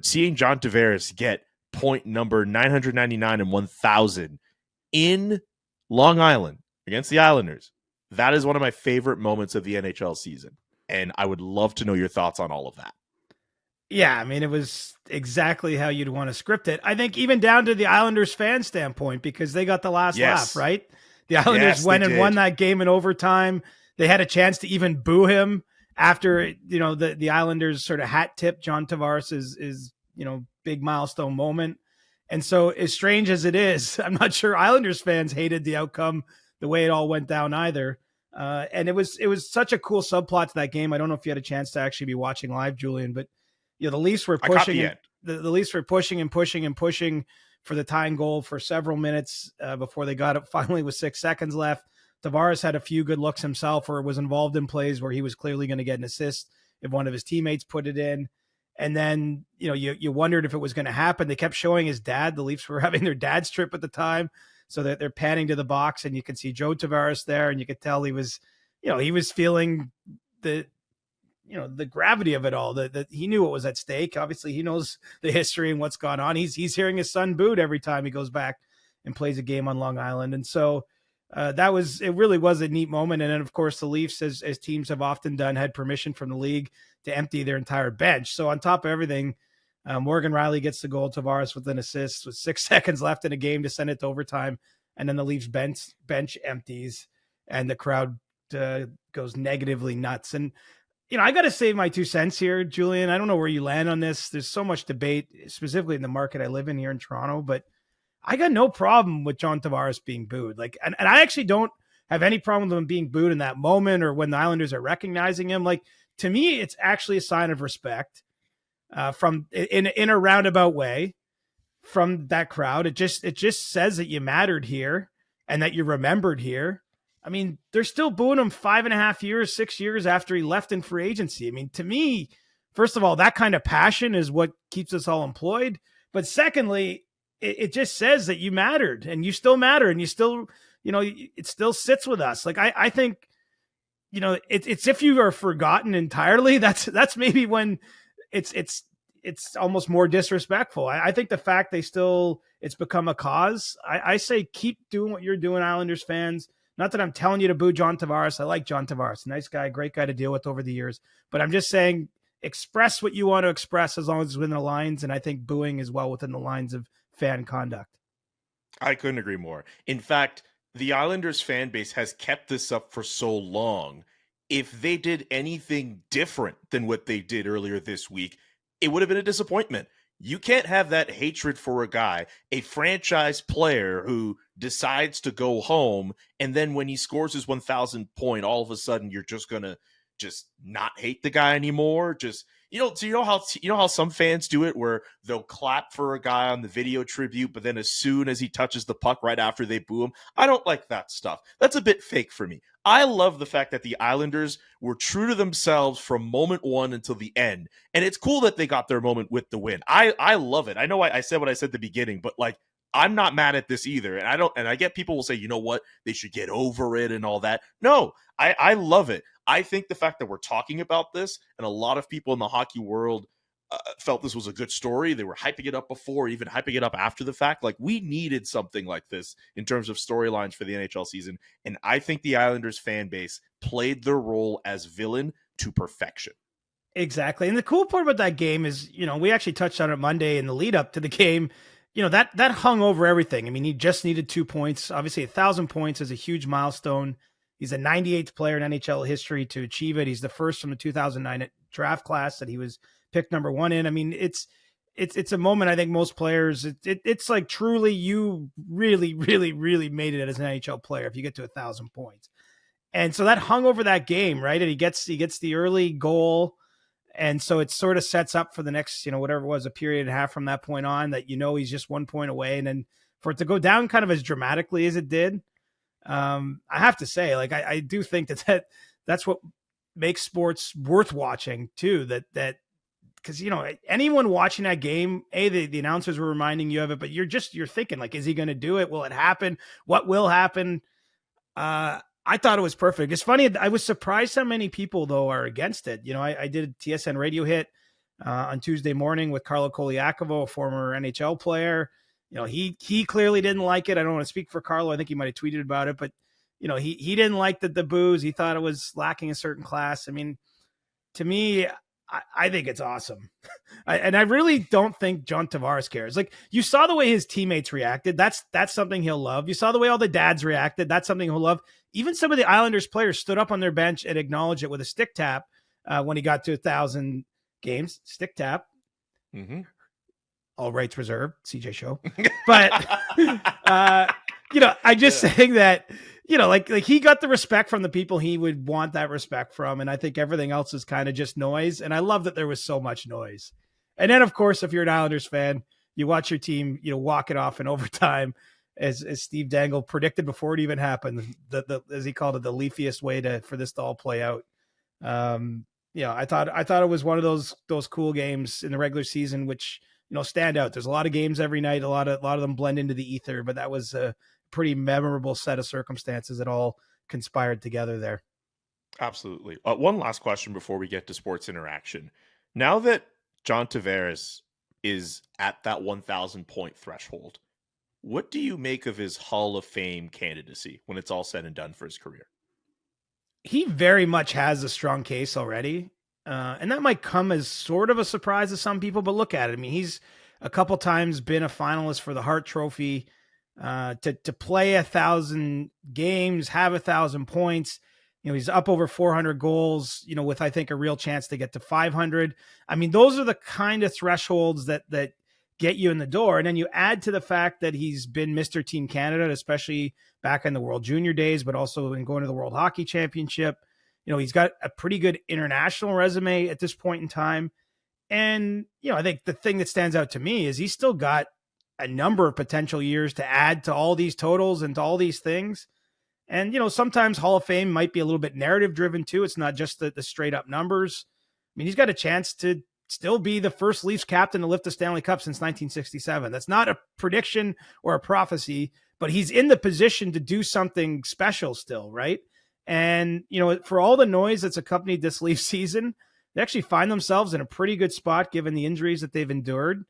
seeing John Tavares get point number 999 and 1000 in Long Island against the Islanders, that is one of my favorite moments of the NHL season. And I would love to know your thoughts on all of that. Yeah, I mean, it was exactly how you'd want to script it. I think even down to the Islanders fan standpoint, because they got the last laugh, right? The Islanders went and won that game in overtime. They had a chance to even boo him after, the Islanders sort of hat tip John Tavares is big milestone moment. And so as strange as it is, I'm not sure Islanders fans hated the outcome the way it all went down either. And it was such a cool subplot to that game. I don't know if you had a chance to actually be watching live, Julian, but the Leafs were pushing. The Leafs were pushing and pushing and pushing for the tying goal for several minutes before they got it finally with 6 seconds left. Tavares had a few good looks himself, or was involved in plays where he was clearly going to get an assist if one of his teammates put it in. And then, you wondered if it was going to happen. They kept showing his dad. The Leafs were having their dad's trip at the time. So that they're panning to the box, and you can see Joe Tavares there, and you could tell he was feeling the gravity of it all, that he knew what was at stake. Obviously he knows the history and what's gone on. He's hearing his son booed every time he goes back and plays a game on Long Island. And so it really was a neat moment. And then of course the Leafs, as teams have often done, had permission from the league to empty their entire bench. So on top of everything, Morgan Riley gets the goal, Tavares with an assist with 6 seconds left in a game to send it to overtime. And then the Leafs bench empties and the crowd goes negatively nuts. And, I got to save my 2 cents here, Julian. I don't know where you land on this. There's so much debate, specifically in the market I live in here in Toronto, but I got no problem with John Tavares being booed. And I actually don't have any problem with him being booed in that moment or when the Islanders are recognizing him. Like, to me, it's actually a sign of respect. From in a roundabout way from that crowd. It just says that you mattered here and that you remembered here. I mean, they're still booing him 5.5 years, 6 years after he left in free agency. I mean, to me, first of all, that kind of passion is what keeps us all employed. But secondly, it just says that you mattered and you still matter and you still, it still sits with us. Like, I think, it's if you are forgotten entirely, that's maybe when it's almost more disrespectful. I think the fact it's become a cause. I say keep doing what you're doing, Islanders fans. Not that I'm telling you to boo John Tavares. I like John Tavares. Nice guy, great guy to deal with over the years. But I'm just saying express what you want to express as long as it's within the lines. And I think booing is well within the lines of fan conduct. I couldn't agree more. In fact, the Islanders fan base has kept this up for so long. If they did anything different than what they did earlier this week, it would have been a disappointment. You can't have that hatred for a guy, a franchise player who decides to go home, and then when he scores his 1,000th point, all of a sudden you're just gonna just not hate the guy anymore. Just so you know how some fans do it, where they'll clap for a guy on the video tribute, but then as soon as he touches the puck right after they boo him, I don't like that stuff. That's a bit fake for me. I love the fact that the Islanders were true to themselves from moment one until the end. And it's cool that they got their moment with the win. I love it. I know I said what I said at the beginning, but like, I'm not mad at this either. And I get people will say, you know what, they should get over it and all that. No, I love it. I think the fact that we're talking about this, and a lot of people in the hockey world felt this was a good story. They were hyping it up before, even hyping it up after the fact. Like, we needed something like this in terms of storylines for the NHL season. And I think the Islanders fan base played their role as villain to perfection. Exactly. And the cool part about that game is, we actually touched on it Monday in the lead up to the game. That hung over everything. I mean, he just needed 2 points. Obviously 1,000 points is a huge milestone. He's the 98th player in NHL history to achieve it. He's the first from the 2009 draft class that he was picked number 1 in. I mean, it's a moment. I think most players, it's like truly you really, really, really made it as an NHL player if you get to 1,000 points. And so that hung over that game, right? And he gets the early goal. And so it sort of sets up for the next, whatever it was, a period and a half from that point on, that, he's just 1 point away. And then for it to go down kind of as dramatically as it did, I have to say, like, I do think that's what makes sports worth watching too. That because, anyone watching that game, the announcers were reminding you of it, but you're thinking, like, is he going to do it? Will it happen? What will happen? I thought it was perfect. It's funny. I was surprised how many people though are against it. I did a TSN radio hit on Tuesday morning with Carlo Koliakovo, a former NHL player. He clearly didn't like it. I don't want to speak for Carlo. I think he might have tweeted about it, but he didn't like the boos. He thought it was lacking a certain class. I mean, to me, I think it's awesome. And I really don't think John Tavares cares. Like, you saw the way his teammates reacted. That's something he'll love. You saw the way all the dads reacted. That's something he'll love. Even some of the Islanders players stood up on their bench and acknowledged it with a stick tap when he got to 1,000 games. Stick tap. Mm-hmm. All rights reserved, CJ show. But, I'm just saying that, like he got the respect from the people he would want that respect from. And I think everything else is kind of just noise. And I love that there was so much noise. And then, of course, if you're an Islanders fan, you watch your team, walk it off in overtime, as Steve Dangle predicted before it even happened, the as he called it, the leafiest way for this to all play out. I thought it was one of those cool games in the regular season, which, stand out. There's a lot of games every night. A lot of them blend into the ether, but that was a pretty memorable set of circumstances that all conspired together there. Absolutely. One last question before we get to sports interaction. Now that John Tavares is at that 1,000 point threshold, what do you make of his Hall of Fame candidacy when it's all said and done for his career? He very much has a strong case already. And that might come as sort of a surprise to some people, but look at it. I mean, he's a couple times been a finalist for the Hart Trophy. To play 1,000 games, have 1,000 points, he's up over 400 goals, with, I think, a real chance to get to 500. I mean, those are the kind of thresholds that get you in the door. And then you add to the fact that he's been Mr. Team Canada, especially back in the World Junior days, but also in going to the World Hockey Championship. He's got a pretty good international resume at this point in time. And, I think the thing that stands out to me is he's still got a number of potential years to add to all these totals and to all these things. And, sometimes Hall of Fame might be a little bit narrative driven too. It's not just the straight up numbers. I mean, he's got a chance to still be the first Leafs captain to lift the Stanley Cup since 1967. That's not a prediction or a prophecy, but he's in the position to do something special still, right? And, for all the noise that's accompanied this Leafs season, they actually find themselves in a pretty good spot given the injuries that they've endured.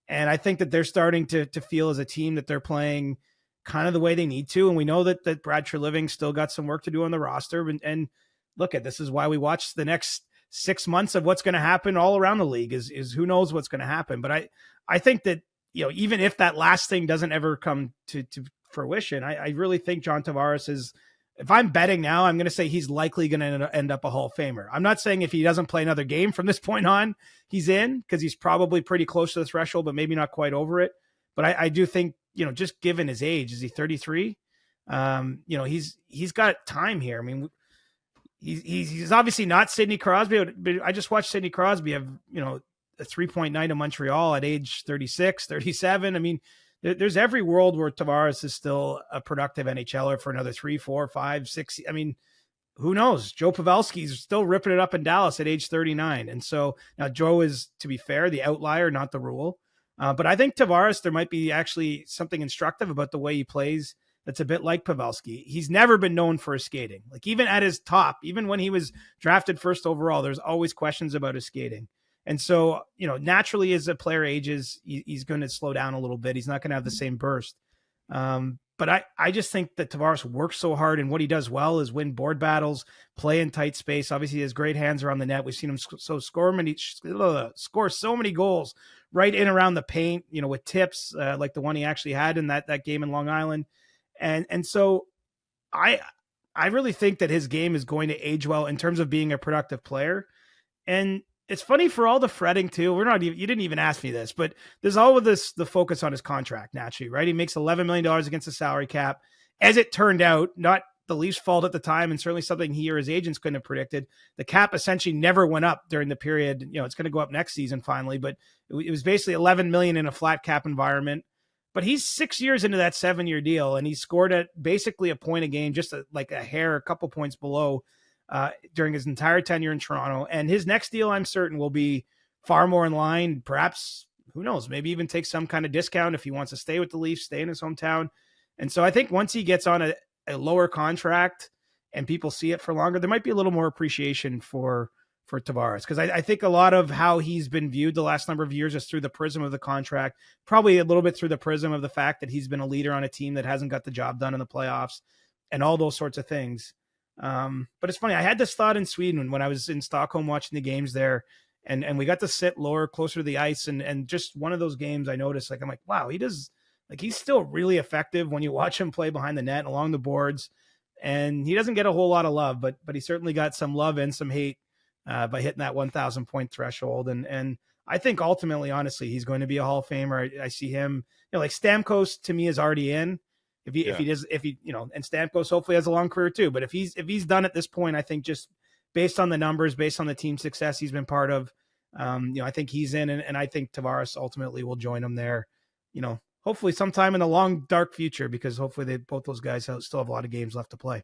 And I think that they're starting to feel as a team that they're playing kind of the way they need to. And we know that Brad Treliving still got some work to do on the roster. And look, this is why we watch the next 6 months of what's going to happen all around the league is who knows what's going to happen. But I think that, even if that last thing doesn't ever come to fruition, I really think John Tavares is, if I'm betting now, I'm going to say he's likely going to end up a Hall of Famer. I'm not saying if he doesn't play another game from this point on, he's in, because he's probably pretty close to the threshold, but maybe not quite over it. But I do think, just given his age, is he 33? He's got time here. I mean, he's obviously not Sidney Crosby, but I just watched Sidney Crosby have, a 3.9 to Montreal at age 36, 37. I mean, there's every world where Tavares is still a productive NHLer for another 3, 4, 5, 6. I mean, who knows? Joe Pavelski's still ripping it up in Dallas at age 39. And so now Joe is, to be fair, the outlier, not the rule. But I think Tavares, there might be actually something instructive about the way he plays that's a bit like Pavelski. He's never been known for his skating. Like, even at his top, even when he was drafted first overall, there's always questions about his skating. And so, naturally, as a player ages, he's going to slow down a little bit. He's not going to have the same burst. But I just think that Tavares works so hard, and what he does well is win board battles, play in tight space. Obviously, his great hands around the net. We've seen him score so many goals right in around the paint, with tips like the one he actually had in that game in Long Island. And so I really think that his game is going to age well in terms of being a productive player. And it's funny, for all the fretting too. You didn't even ask me this, but there's all of this, the focus on his contract naturally, right? He makes $11 million against the salary cap. As it turned out, not the Leafs' fault at the time, and certainly something he or his agents couldn't have predicted. The cap essentially never went up during the period. It's going to go up next season finally, but it was basically $11 million in a flat cap environment. But he's 6 years into that 7-year deal, and he scored at basically a point a game, just like a hair, a couple points below during his entire tenure in Toronto. And his next deal, I'm certain, will be far more in line. Perhaps, who knows, maybe even take some kind of discount if he wants to stay with the Leafs, stay in his hometown. And so I think once he gets on a lower contract and people see it for longer, there might be a little more appreciation for for Tavares, because I think a lot of how he's been viewed the last number of years is through the prism of the contract, probably a little bit through the prism of the fact that he's been a leader on a team that hasn't got the job done in the playoffs and all those sorts of things. But it's funny. I had this thought in Sweden when I was in Stockholm watching the games there, and we got to sit lower, closer to the ice, and just one of those games I noticed, like, I'm like, wow, he's still really effective when you watch him play behind the net and along the boards, and he doesn't get a whole lot of love, but he certainly got some love and some hate by hitting that 1,000 point threshold. And I think ultimately, honestly, he's going to be a Hall of Famer. I see him, like Stamkos to me is already in. If he and Stamkos hopefully has a long career too. But if he's done at this point, I think just based on the numbers, based on the team success he's been part of, I think he's in, and I think Tavares ultimately will join him there. Hopefully sometime in the long dark future, because hopefully both those guys still have a lot of games left to play.